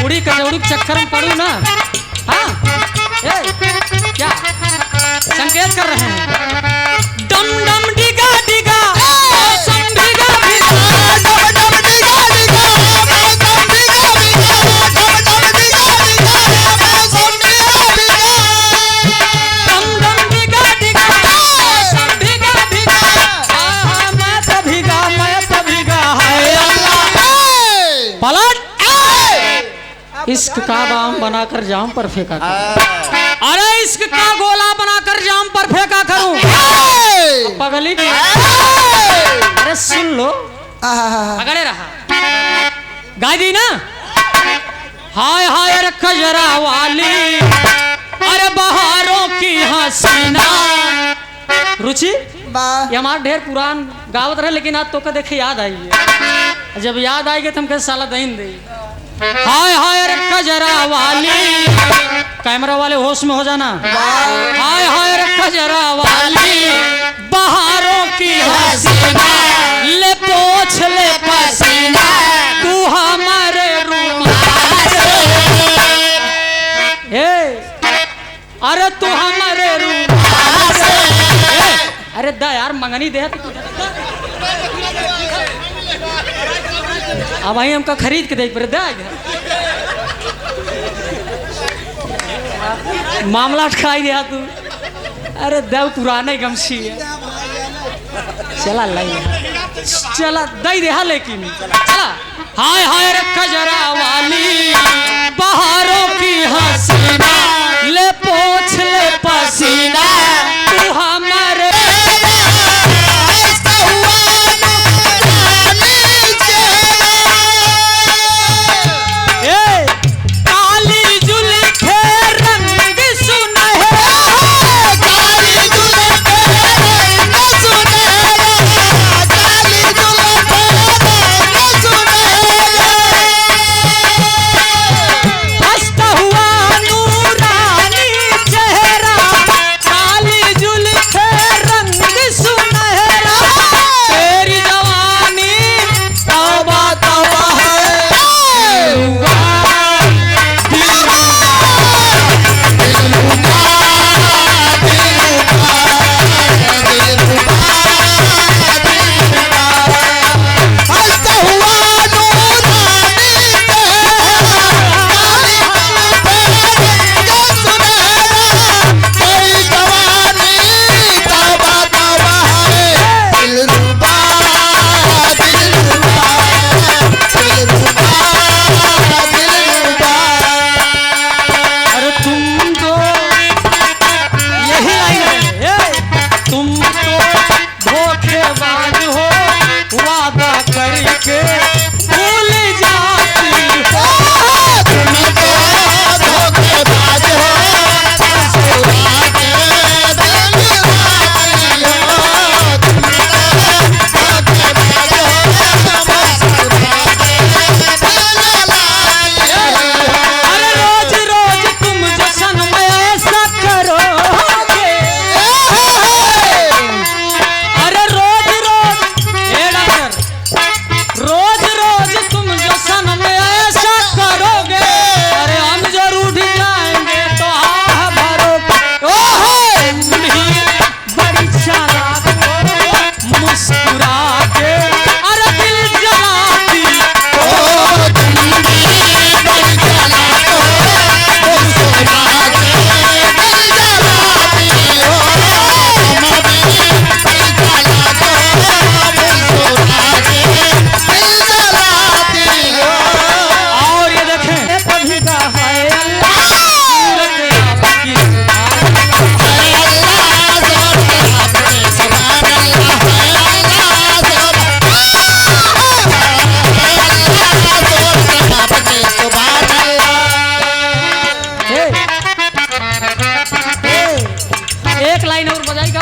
पूड़ी कचौड़ी के चक्कर में पड़ू ना। हाँ क्या संकेत कर रहे हैं? डम डम डिगा डिगा मौसम भीगा भीगा, डम डम डिगा डिगा मौसम भीगा भीगा, डम डम डिगा डिगा मौसम भीगा भीगा, डम डम डिगा डिगा मौसम भीगा भीगा, आहा मैं तो भीगा हाय अल्लाह। पलट इश्क का बाम बनाकर जाम पर फेंका करूं। अरे इश्क का गोला बनाकर जाम पर फेंका करूं। पगली की अरे सुन लो, अगड़े रहा गाय दी ना। हाय हाय रे कजरा वाली, अरे बहारों की हसीना। रुचि ये हमारा ढेर पुरान गावत रहे, लेकिन आज तो का देखे याद आई है। जब याद आएगी तो हम कैसे साला दहीन दे। हाय हाय रे कजरा वाली, कैमरा वाले होश में हो जाना। हाय हाय रे कजरा वाली, बहारों की हसीना, ले पोछ ले पसीना, तू हमारे रुमाल से, अरे तू हमारे रुमाल से। अरे दा यार मंगनी दे अब आई हमका खरीद के दे पर दे मामला खाई दिया तू। अरे देव पुराने गमछी है, चला लाई चला दई दे। लेकिन चला हाय हाय रे कजरा वाली, बहारों की हसीना, ले पोछ ले पसीना, तू हमारे एक लाइन और बजाई गा